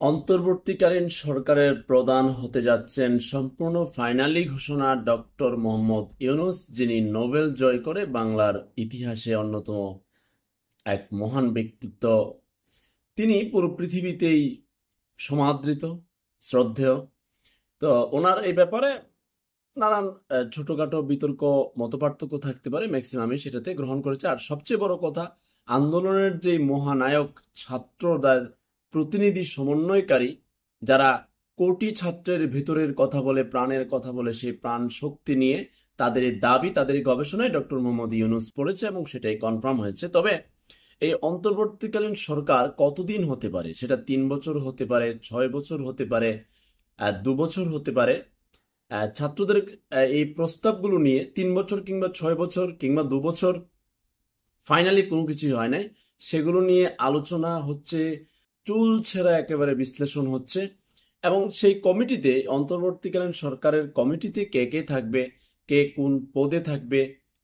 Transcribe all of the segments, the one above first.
অন্তর্বর্তীকালীন সরকারের প্রধান হতে যাচ্ছেন সম্পূর্ণ ফাইনালি ঘোষণা ডক্টর মোহাম্মদ ইউনূস, যিনি নোবেল জয় করে বাংলার ইতিহাসে অন্যতম এক মহান ব্যক্তিত্ব। তিনি পুরো পৃথিবীতেই সমাদৃত, শ্রদ্ধেয়। তো ওনার এই ব্যাপারে নানান ছোটখাটো বিতর্ক মতপার্থক্য থাকতে পারে, ম্যাক্সিমামই সেটাতে গ্রহণ করেছে। আর সবচেয়ে বড় কথা, আন্দোলনের যে মহানায়ক ছাত্রদের প্রতিনিধি সমন্বয়কারী, যারা কোটি ছাত্রের ভিতরের কথা বলে, প্রাণের কথা বলে, সেই প্রাণ শক্তি নিয়ে তাদের এই দাবি, তাদের এই গবেষণায় ডক্টর মোহাম্মদ ইউনূস পড়েছে এবং সেটাই কনফার্ম হয়েছে। তবে এই অন্তর্বর্তীকালীন সরকার কতদিন হতে পারে, সেটা 3 বছর হতে পারে, 6 বছর হতে পারে, 2 বছর হতে পারে। ছাত্রদের এই প্রস্তাবগুলো নিয়ে 3 বছর কিংবা 6 বছর কিংবা 2 বছর ফাইনালি কোনো কিছুই হয় নাই। সেগুলো নিয়ে আলোচনা হচ্ছে, চুল ছেঁড়া একেবারে বিশ্লেষণ হচ্ছে। এবং সেই কমিটিতে, অন্তর্বর্তীকালীন সরকারের কমিটিতে কে কে থাকবে, কে কোন পদে থাকবে,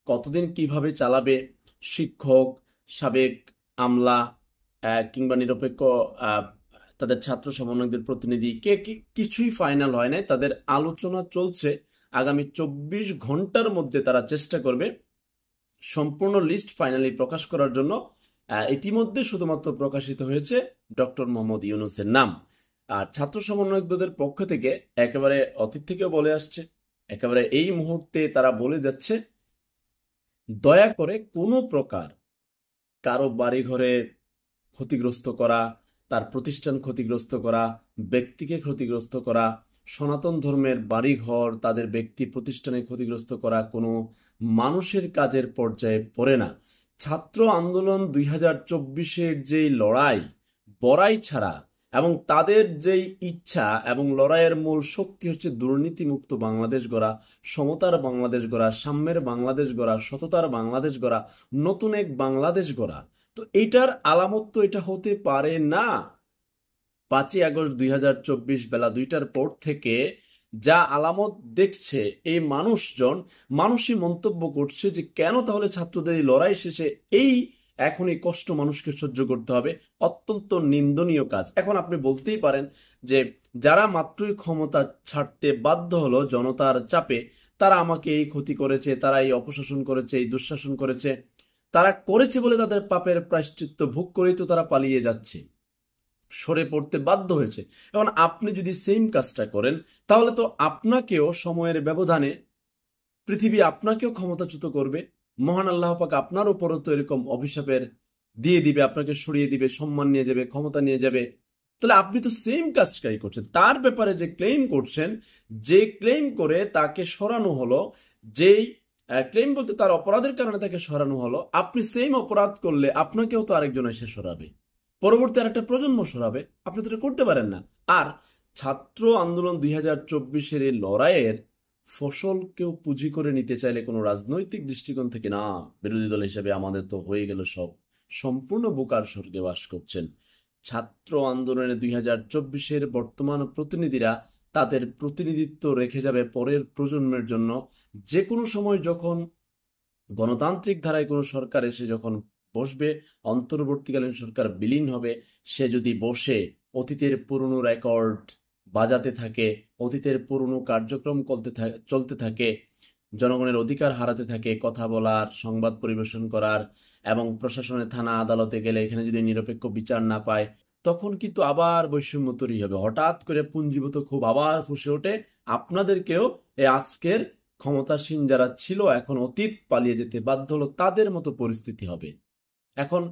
কতদিন কিভাবে চালাবে, শিক্ষক, সাবেক আমলা, কিংবা নিরপেক্ষ আহ, তাদের ছাত্র সমন্বয়কদের প্রতিনিধি, কে কি, কিছুই ফাইনাল হয় নাই। তাদের আলোচনা চলছে। আগামী 24 ঘন্টার মধ্যে তারা চেষ্টা করবে সম্পূর্ণ লিস্ট ফাইনালি প্রকাশ করার জন্য। ইতিমধ্যে শুধুমাত্র প্রকাশিত হয়েছে ডক্টর মোহাম্মদ ইউনূসের নাম। আর ছাত্র সমন্বয়কদের পক্ষ থেকে একেবারে অতীত থেকেও বলে আসছে, একেবারে এই মুহূর্তে তারা বলে যাচ্ছে, দয়া করে কোনো প্রকার কারো বাড়িঘরে ক্ষতিগ্রস্ত করা, তার প্রতিষ্ঠান ক্ষতিগ্রস্ত করা, ব্যক্তিকে ক্ষতিগ্রস্ত করা, সনাতন ধর্মের বাড়িঘর, তাদের ব্যক্তি প্রতিষ্ঠানে ক্ষতিগ্রস্ত করা কোনো মানুষের কাজের পর্যায়ে পড়ে না। ছাত্র আন্দোলন 2024-এর যেই লড়াই, বড়াই ছাড়া, এবং তাদের যেই ইচ্ছা এবং লড়াইয়ের মূল শক্তি হচ্ছে দুর্নীতিমুক্ত বাংলাদেশ গড়া, সমতার বাংলাদেশ গড়া, সাম্যের বাংলাদেশ গড়া, সততার বাংলাদেশ গড়া, নতুন এক বাংলাদেশ গড়া। তো এইটার আলামত তো এটা হতে পারে না 5ই আগস্ট 2024 বেলা 2টার পর থেকে যা আলামত দেখছে এই মানুষজন। মানুষই মন্তব্য করছে যে কেন তাহলে ছাত্রদের এই লড়াই শেষে এই এখন এই কষ্ট মানুষকে সহ্য করতে হবে। অত্যন্ত নিন্দনীয় কাজ। এখন আপনি বলতেই পারেন যে যারা মাত্রই ক্ষমতা ছাড়তে বাধ্য হলো জনতার চাপে, তারা আমাকে এই ক্ষতি করেছে, তারা এই অপশাসন করেছে, এই দুঃশাসন করেছে, তারা করেছে বলে তাদের পাপের প্রায়শ্চিত্ত ভোগ করেই তো তারা পালিয়ে যাচ্ছে, সরে পড়তে বাধ্য হয়েছে। এখন আপনি যদি সেম কাজটা করেন, তাহলে তো আপনাকেও সময়ের ব্যবধানে পৃথিবী আপনাকেও ক্ষমতাচ্যুত করবে। মহান আল্লাহ পাক আপনার উপরও তো এরকম অভিশাপের দিয়ে দিবে, আপনাকে সরিয়ে দিবে, সম্মান নিয়ে যাবে, ক্ষমতা নিয়ে যাবে। তাহলে আপনি তো সেম কাজটাই করছেন। তার ব্যাপারে যে ক্লেম করছেন, যে ক্লেম করে তাকে সরানো হলো, যেই ক্লেম বলতে তার অপরাধের কারণে তাকে সরানো হলো, আপনি সেম অপরাধ করলে আপনাকেও তো আরেকজন এসে সরাবে, পরবর্তী আরেকটা প্রজন্ম সরাবে। আপনি তো এটা করতে পারেন না। আর ছাত্র আন্দোলন 2024-এর এই লড়াইয়ের ফসল কেউ পুঁজি করে নিতে চাইলে কোনো রাজনৈতিক দৃষ্টিকোণ থেকে না, বিরোধী দল হিসেবে আমাদের তো হয়ে গেল সব, সম্পূর্ণ বোকার স্বর্গে বাস করছেন। ছাত্র আন্দোলনে 2024-এর বর্তমান প্রতিনিধিরা তাদের প্রতিনিধিত্ব রেখে যাবে পরের প্রজন্মের জন্য। যে কোনো সময় যখন গণতান্ত্রিক ধারায় কোনো সরকার এসে যখন বসবে, অন্তর্বর্তীকালীন সরকার বিলীন হবে, সে যদি বসে অতীতের পুরনো রেকর্ড বাজাতে থাকে, অতীতের পুরনো কার্যক্রম চলতে থাকে, জনগণের অধিকার হারাতে থাকে, কথা বলার, সংবাদ পরিবেশন করার, এবং প্রশাসনের থানা আদালতে গেলে এখানে যদি নিরপেক্ষ বিচার না পায়, তখন কিন্তু আবার বৈষম্য তৈরি হবে। হঠাৎ করে পুঞ্জীভূত খুব আবার ফুসে ওঠে। আপনাদেরকেও এই আজকের ক্ষমতাসীন যারা ছিল, এখন অতীত পালিয়ে যেতে বাধ্য হলো, তাদের মতো পরিস্থিতি হবে। এখন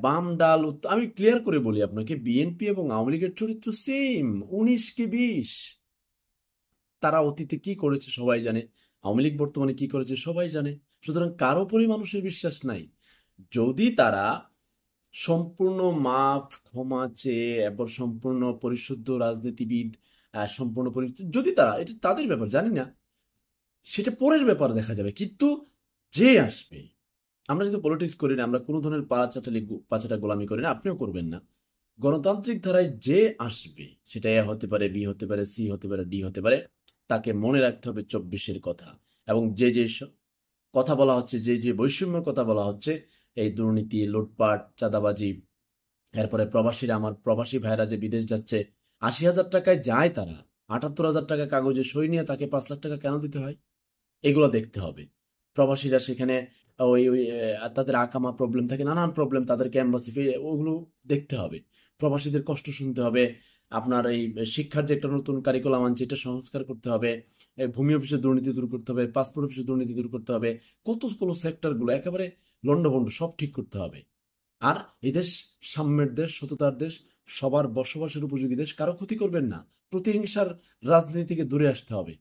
বাম ডাল আমি ক্লিয়ার করে বলি আপনাকে, বিএনপি এবং আওয়ামী লীগের চরিত্র সেম, 19 কি 20। তারা অতীতে কি করেছে সবাই জানে, আওয়ামী লীগ বর্তমানে কি করেছে সবাই জানে। সুতরাং কারো উপরই মানুষের বিশ্বাস নাই। যদি তারা সম্পূর্ণ মাফ ক্ষমা চেয়ে এরপর সম্পূর্ণ পরিশুদ্ধ রাজনীতিবিদ, সম্পূর্ণ যদি তারা, এটা তাদের ব্যাপার, জানি না, সেটা পরের ব্যাপার দেখা যাবে। কিন্তু যে আসবে, আমরা কিন্তু পলিটিক্স করি না, আমরা কোনো ধরনের পাঁচাটা গোলামি করি না, আপনিও করবেন না। গণতান্ত্রিক ধারায় যে আসবে, সেটা এ হতে পারে, বি হতে পারে, সি হতে পারে, ডি হতে পারে, তাকে মনে রাখতে হবে 24-এর কথা। এবং যে যে কথা বলা হচ্ছে, যে যে বৈষম্যের কথা বলা হচ্ছে, এই দুর্নীতি, লুটপাট, চাঁদাবাজি, এরপরে প্রবাসীরা, আমার প্রবাসী ভাইরা যে বিদেশ যাচ্ছে, ৮০,০০০ টাকায় যায় তারা, ৭৮,০০০ টাকা কাগজে সই নিয়ে তাকে ৫ লাখ টাকা কেন দিতে হয়? এগুলো দেখতে হবে। প্রবাসীরা সেখানে ওই ওই তাদের আকামা প্রবলেম থাকে, নানান প্রবলেম, তাদেরকে এম্বাসি ফি ওগুলো দেখতে হবে। প্রবাসীদের কষ্ট শুনতে হবে। আপনার এই শিক্ষার যে একটা নতুন কারিকুলাম আনছে, এটা সংস্কার করতে হবে। ভূমি অফিসের দুর্নীতি দূর করতে হবে, পাসপোর্ট অফিসের দুর্নীতি দূর করতে হবে। কতগুলো সেক্টরগুলো একেবারে লন্ডভন্ড, সব ঠিক করতে হবে। আর এই দেশ সাম্যের দেশ, সততার দেশ, সবার বসবাসের উপযোগী দেশ, কারো ক্ষতি করবেন না। প্রতিহিংসার রাজনীতি থেকে দূরে আসতে হবে।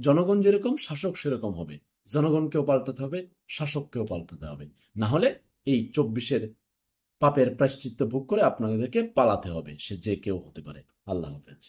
জনগণ যেরকম, শাসক সেরকম হবে। জনগণকেও পাল্টাতে হবে, শাসককেও পাল্টাতে হবে। না হলে এই ২৪-এর পাপের প্রায়শ্চিত্ত ভোগ করে আপনাদেরকে পালাতে হবে, সে যে কেউ হতে পারে। আল্লাহ হাফেজ।